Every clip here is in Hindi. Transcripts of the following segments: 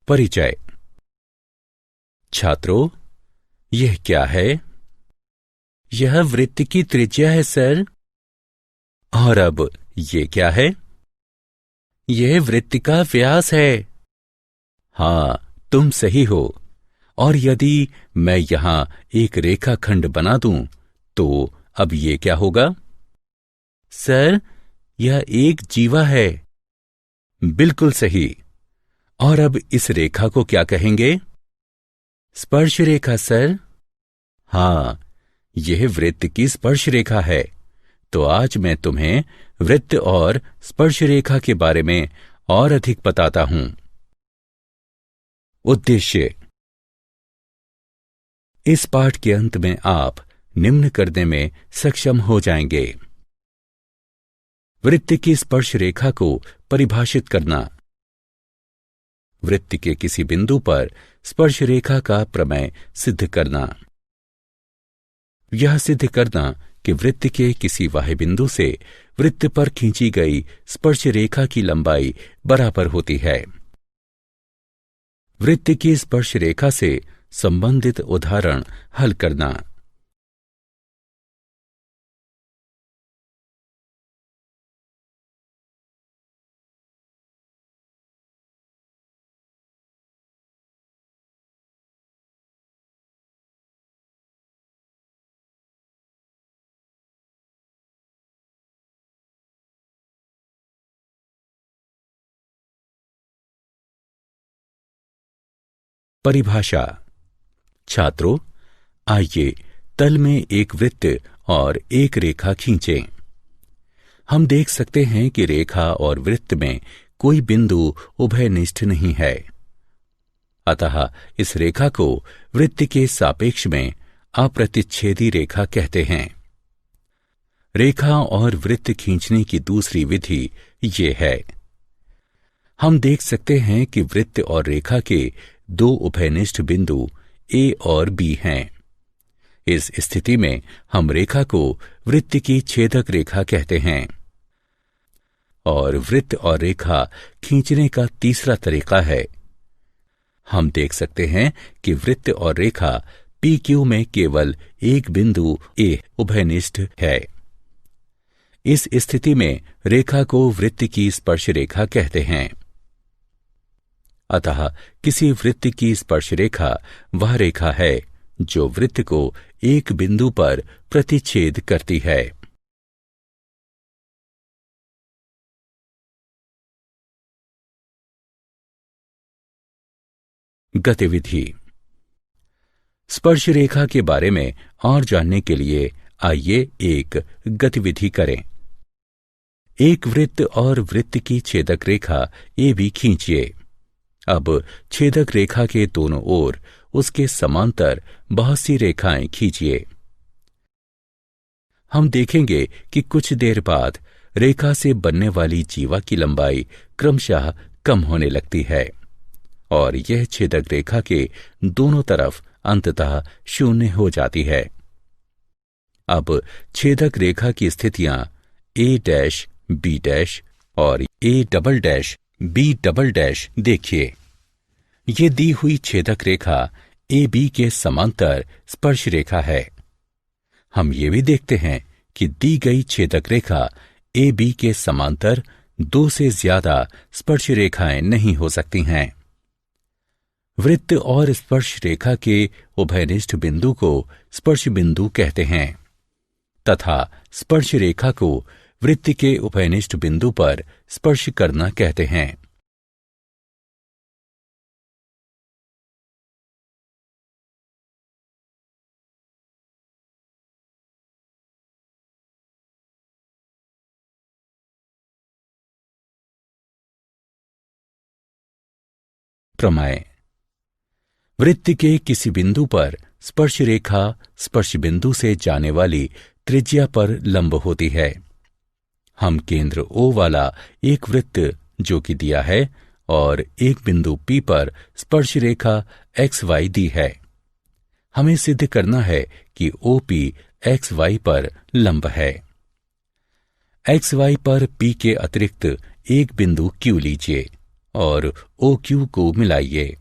परिचय। छात्रों, यह क्या है? यह वृत्त की त्रिज्या है सर। और अब ये क्या है? यह वृत्त का व्यास है। हाँ, तुम सही हो। और यदि मैं यहां एक रेखाखंड बना दूं, तो अब ये क्या होगा? सर, यह एक जीवा है। बिल्कुल सही। और अब इस रेखा को क्या कहेंगे? स्पर्श रेखा सर। हाँ, यह वृत्त की स्पर्श रेखा है। तो आज मैं तुम्हें वृत्त और स्पर्श रेखा के बारे में और अधिक बताता हूं। उद्देश्य। इस पाठ के अंत में आप निम्न करने में सक्षम हो जाएंगे। वृत्त की स्पर्श रेखा को परिभाषित करना। वृत्त के किसी बिंदु पर स्पर्श रेखा का प्रमेय सिद्ध करना। यह सिद्ध करना कि वृत्त के किसी बाह्य बिंदु से वृत्त पर खींची गई स्पर्श रेखा की लंबाई बराबर होती है। वृत्त की स्पर्श रेखा से संबंधित उदाहरण हल करना। परिभाषा। छात्रों, आइए तल में एक वृत्त और एक रेखा खींचें। हम देख सकते हैं कि रेखा और वृत्त में कोई बिंदु उभयनिष्ठ नहीं है। अतः इस रेखा को वृत्त के सापेक्ष में अप्रतिच्छेदी रेखा कहते हैं। रेखा और वृत्त खींचने की दूसरी विधि ये है। हम देख सकते हैं कि वृत्त और रेखा के दो उभयनिष्ठ बिंदु A और B हैं। इस स्थिति में हम रेखा को वृत्त की छेदक रेखा कहते हैं। और वृत्त और रेखा खींचने का तीसरा तरीका है। हम देख सकते हैं कि वृत्त और रेखा PQ में केवल एक बिंदु A उभयनिष्ठ है। इस स्थिति में रेखा को वृत्त की स्पर्श रेखा कहते हैं। अतः किसी वृत्त की स्पर्श रेखा वह रेखा है जो वृत्त को एक बिंदु पर प्रतिच्छेद करती है। गतिविधि। स्पर्श रेखा के बारे में और जानने के लिए आइए एक गतिविधि करें। एक वृत्त और वृत्त की छेदक रेखा AB खींचिए। अब छेदक रेखा के दोनों ओर उसके समांतर बहुत सी रेखाएं खींचिए। हम देखेंगे कि कुछ देर बाद रेखा से बनने वाली जीवा की लंबाई क्रमशः कम होने लगती है और यह छेदक रेखा के दोनों तरफ अंततः शून्य हो जाती है। अब छेदक रेखा की स्थितियां A' B' और A''B' देखिए। ये दी हुई छेदक रेखा AB के समांतर स्पर्श रेखा है। हम ये भी देखते हैं कि दी गई छेदक रेखा AB के समांतर दो से ज्यादा स्पर्श रेखाएं नहीं हो सकती हैं। वृत्त और स्पर्श रेखा के उभयनिष्ठ बिंदु को स्पर्श बिंदु कहते हैं तथा स्पर्श रेखा को वृत्त के उभयनिष्ठ बिंदु पर स्पर्श करना कहते हैं। प्रमेय। वृत्त के किसी बिंदु पर स्पर्श रेखा स्पर्श बिंदु से जाने वाली त्रिज्या पर लंब होती है। हम केंद्र O वाला एक वृत्त जो कि दिया है और एक बिंदु P पर स्पर्श रेखा XY दी है। हमें सिद्ध करना है कि OP XY पर लंब है। XY पर P के अतिरिक्त एक बिंदु Q लीजिए और OQ को मिलाइए।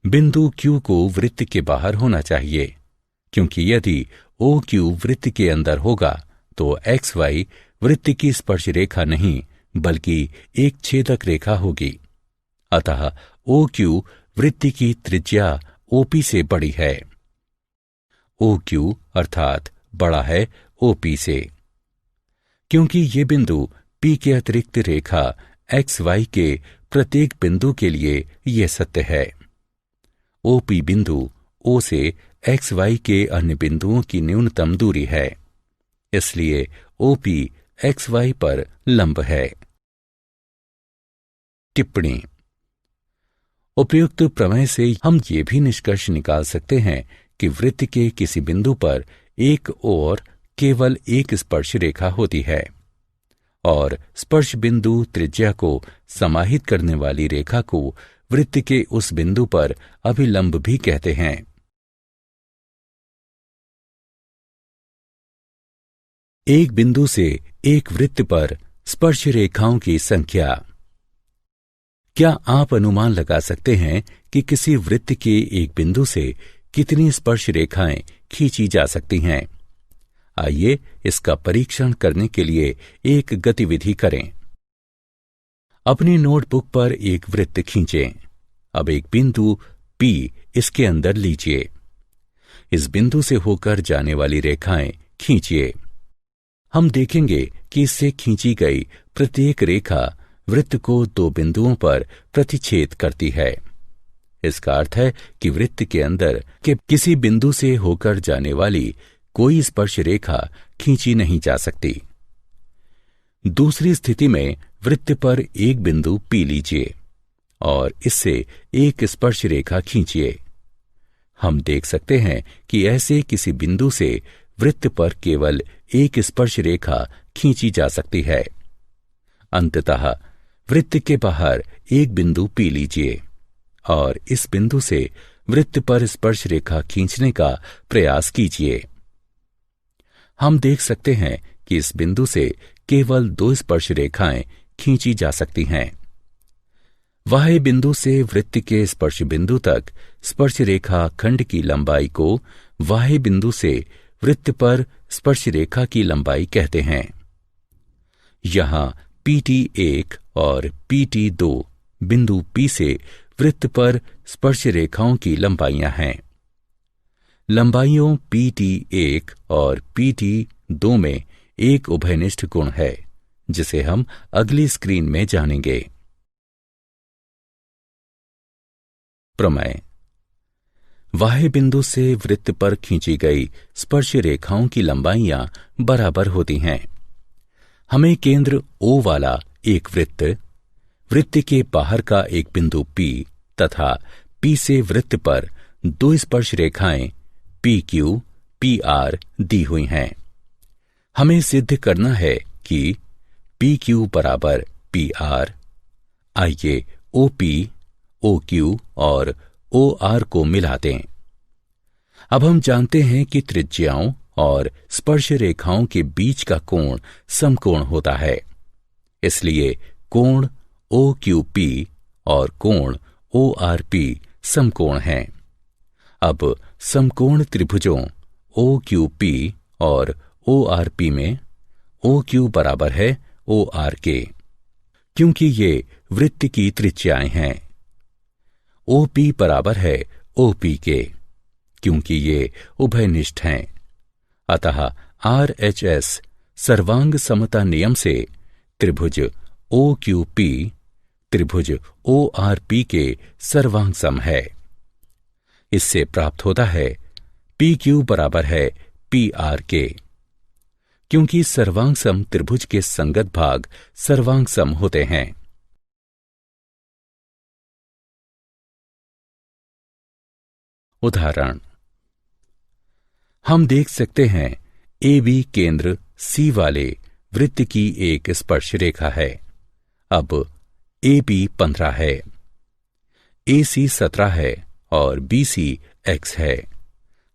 बिंदु Q को वृत्त के बाहर होना चाहिए, क्योंकि यदि OQ वृत्त के अंदर होगा तो XY वृत्त की स्पर्श रेखा नहीं बल्कि एक छेदक रेखा होगी। अतः OQ वृत्त की त्रिज्या OP से बड़ी है। OQ अर्थात बड़ा है OP से, क्योंकि ये बिंदु P के अतिरिक्त रेखा XY के प्रत्येक बिंदु के लिए यह सत्य है। OP बिंदु O से XY के अन्य बिंदुओं की न्यूनतम दूरी है, इसलिए OP XY पर लंब है। टिप्पणी। उपयुक्त प्रमेय से हम ये भी निष्कर्ष निकाल सकते हैं कि वृत्त के किसी बिंदु पर एक ओर केवल एक स्पर्श रेखा होती है और स्पर्श बिंदु त्रिज्या को समाहित करने वाली रेखा को वृत्त के उस बिंदु पर अभिलंब भी कहते हैं। एक बिंदु से एक वृत्त पर स्पर्श रेखाओं की संख्या। क्या आप अनुमान लगा सकते हैं कि किसी वृत्त के एक बिंदु से कितनी स्पर्श रेखाएं खींची जा सकती हैं? आइए इसका परीक्षण करने के लिए एक गतिविधि करें। अपनी नोटबुक पर एक वृत्त खींचें। अब एक बिंदु P इसके अंदर लीजिए। इस बिंदु से होकर जाने वाली रेखाएं खींचिए। हम देखेंगे कि इससे खींची गई प्रत्येक रेखा वृत्त को दो बिंदुओं पर प्रतिच्छेद करती है। इसका अर्थ है कि वृत्त के अंदर के किसी बिंदु से होकर जाने वाली कोई स्पर्श रेखा खींची नहीं जा सकती। दूसरी स्थिति में वृत्त पर एक बिंदु P लीजिए और इससे एक स्पर्श रेखा खींचिए। हम देख सकते हैं कि ऐसे किसी बिंदु से वृत्त पर केवल एक स्पर्श रेखा खींची जा सकती है। अंततः वृत्त के बाहर एक बिंदु P लीजिए और इस बिंदु से वृत्त पर स्पर्श रेखा खींचने का प्रयास कीजिए। हम देख सकते हैं कि इस बिंदु से केवल दो स्पर्श रेखाएं खींची जा सकती हैं। बाह्य बिंदु से वृत्त के स्पर्श बिंदु तक स्पर्श रेखा खंड की लंबाई को बाह्य बिंदु से वृत्त पर स्पर्श रेखा की लंबाई कहते हैं। यहां PT1 और PT2 बिंदु P से वृत्त पर स्पर्श रेखाओं की लंबाइयां हैं। लंबाइयों PT1 और PT2 में एक उभयनिष्ठ गुण है, जिसे हम अगली स्क्रीन में जानेंगे। प्रमेय। बाह्य बिंदु से वृत्त पर खींची गई स्पर्श रेखाओं की लंबाइयां बराबर होती हैं। हमें केंद्र O वाला एक वृत्त के बाहर का एक बिंदु P तथा P से वृत्त पर दो स्पर्श रेखाएं PQ, PR दी हुई हैं। हमें सिद्ध करना है कि PQ बराबर PR। आइए OP, OQ और OR को मिला दें। अब हम जानते हैं कि त्रिज्याओं और स्पर्श रेखाओं के बीच का कोण समकोण होता है, इसलिए कोण OQP और कोण ORP समकोण हैं। अब समकोण त्रिभुजों OQP और ORP में OQ बराबर है OR के, क्योंकि ये वृत्त की त्रिज्याएं हैं। OP बराबर है OP के, क्योंकि ये उभयनिष्ठ हैं। अतः RHS सर्वांग समता नियम से त्रिभुज OQP त्रिभुज ORP के सर्वांग सम है। इससे प्राप्त होता है PQ बराबर है PR के, क्योंकि सर्वांग सम त्रिभुज के संगत भाग सर्वांग सम होते हैं। उदाहरण। हम देख सकते हैं AB केंद्र C वाले वृत्त की एक स्पर्श रेखा है। अब AB 15 है, AC 17 है और BC X है।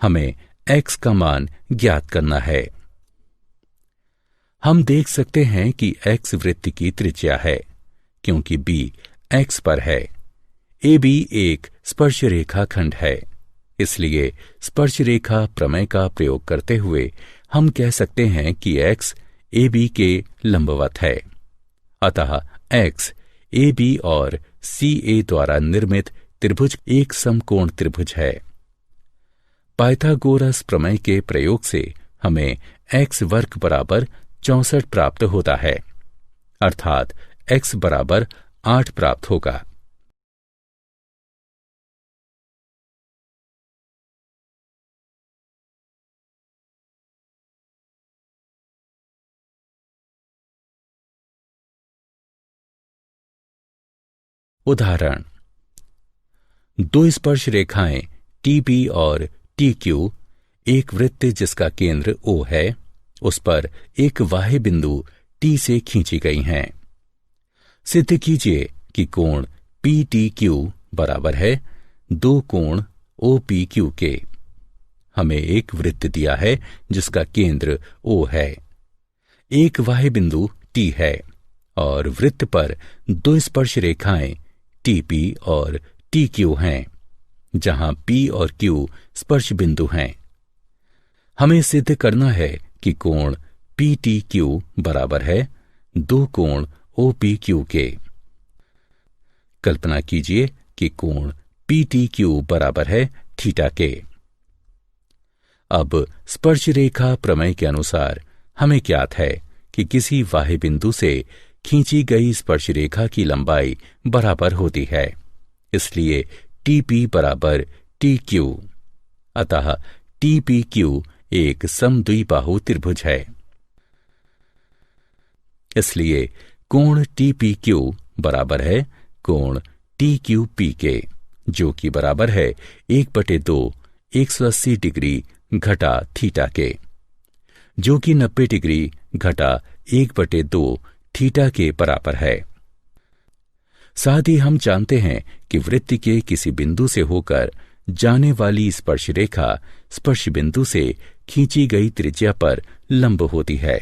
हमें X का मान ज्ञात करना है। हम देख सकते हैं कि X वृत्त की त्रिज्या है, क्योंकि B एक्स पर है। ए बी एक स्पर्श रेखा खंड है, इसलिए स्पर्श रेखा प्रमेय का प्रयोग करते हुए हम कह सकते हैं कि एक्स ए बी के लंबवत है। अतः एक्स ए बी और सी ए द्वारा निर्मित त्रिभुज एक समकोण त्रिभुज है। पाइथागोरस प्रमेय के प्रयोग से हमें एक्स वर्ग बराबर 64 प्राप्त होता है, अर्थात एक्स बराबर 8 प्राप्त होगा। उदाहरण, दो स्पर्श रेखाएं टी पी और टी क्यू एक वृत्त जिसका केंद्र ओ है, उस पर एक बाह्य बिंदु टी से खींची गई हैं। सिद्ध कीजिए कि कोण पी टी क्यू बराबर है दो कोण ओ पी क्यू के। हमें एक वृत्त दिया है जिसका केंद्र ओ है, एक बाह्य बिंदु टी है और वृत्त पर दो स्पर्श रेखाएं टी पी और टी क्यू हैं, जहां पी और क्यू स्पर्श बिंदु हैं। हमें सिद्ध करना है कि कोण पी टी क्यू बराबर है दो कोण ओ पी क्यू के। कल्पना कीजिए कि कोण पी टी क्यू बराबर है थीटा के। अब स्पर्श रेखा प्रमेय के अनुसार हमें ज्ञात है कि किसी बाह्य बिंदु से खींची गई स्पर्श रेखा की लंबाई बराबर होती है, इसलिए टी पी बराबर टी क्यू। अतः टी पी क्यू एक समद्विबाहु त्रिभुज है। इसलिए कोण टी पी क्यू बराबर है कोण टी क्यू पी के, जो कि बराबर है 1/2 180 डिग्री घटा थीटा के, जो कि 90 डिग्री घटा 1/2 थीटा के बराबर है। साथ ही हम जानते हैं कि वृत्त के किसी बिंदु से होकर जाने वाली स्पर्श रेखा स्पर्श बिंदु से खींची गई त्रिज्या पर लंब होती है।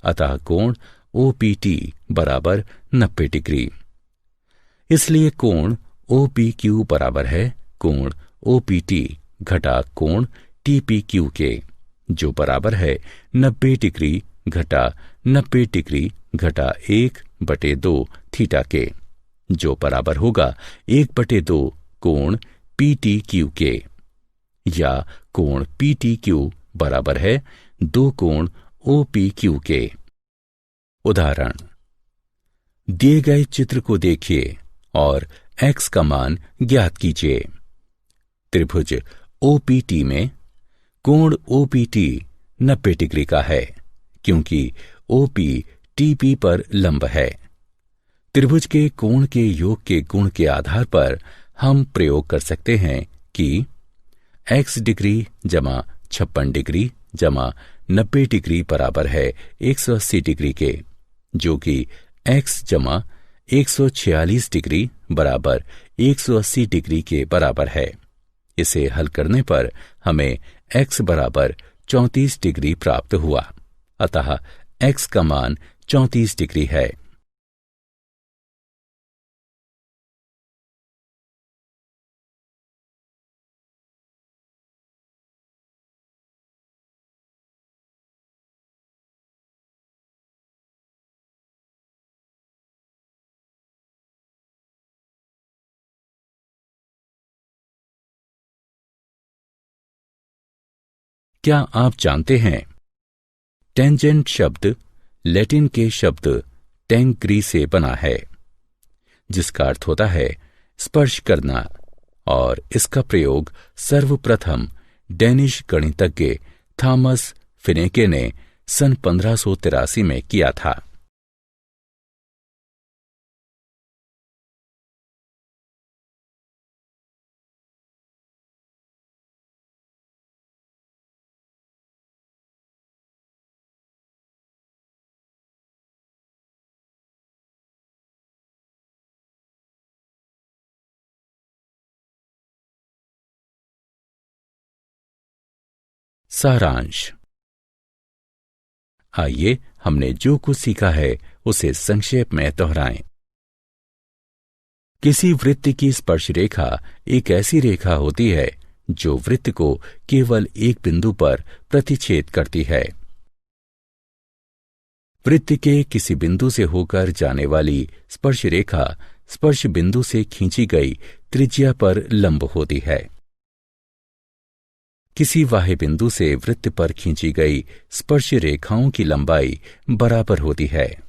अतः कोण ओ पी टी बराबर 90 डिग्री। इसलिए कोण ओ पी क्यू बराबर है कोण ओ पी टी घटा कोण टी पी क्यू के, जो बराबर है 90 डिग्री घटा 90 डिग्री घटा 1/2 थीटा के, जो बराबर होगा 1/2 कोण पी टी क्यू के, या कोण पी टी क्यू बराबर है 2 कोण ओ पी क्यू के। उदाहरण, दिए गए चित्र को देखिए और x का मान ज्ञात कीजिए। त्रिभुज OPT में कोण OPT 90 डिग्री का है, क्योंकि OP TP पर लंब है। त्रिभुज के कोण के योग के गुण के आधार पर हम प्रयोग कर सकते हैं कि x डिग्री जमा 56 डिग्री जमा 90 डिग्री बराबर है 180 डिग्री के, जो कि x जमा 146 डिग्री बराबर 180 डिग्री के बराबर है। इसे हल करने पर हमें x बराबर 34 डिग्री प्राप्त हुआ। अतः x का मान 34 डिग्री है। क्या आप जानते हैं, टेंजेंट शब्द लैटिन के शब्द टेंग्री से बना है, जिसका अर्थ होता है स्पर्श करना, और इसका प्रयोग सर्वप्रथम डेनिश गणितज्ञ थॉमस फिनेके ने सन 1583 में किया था। सारांश। आइए हमने जो कुछ सीखा है उसे संक्षेप में दोहराएं। किसी वृत्त की स्पर्श रेखा एक ऐसी रेखा होती है जो वृत्त को केवल एक बिंदु पर प्रतिच्छेद करती है। वृत्त के किसी बिंदु से होकर जाने वाली स्पर्श रेखा स्पर्श बिंदु से खींची गई त्रिज्या पर लंब होती है। किसी बाह्य बिंदु से वृत्त पर खींची गई स्पर्श रेखाओं की लंबाई बराबर होती है।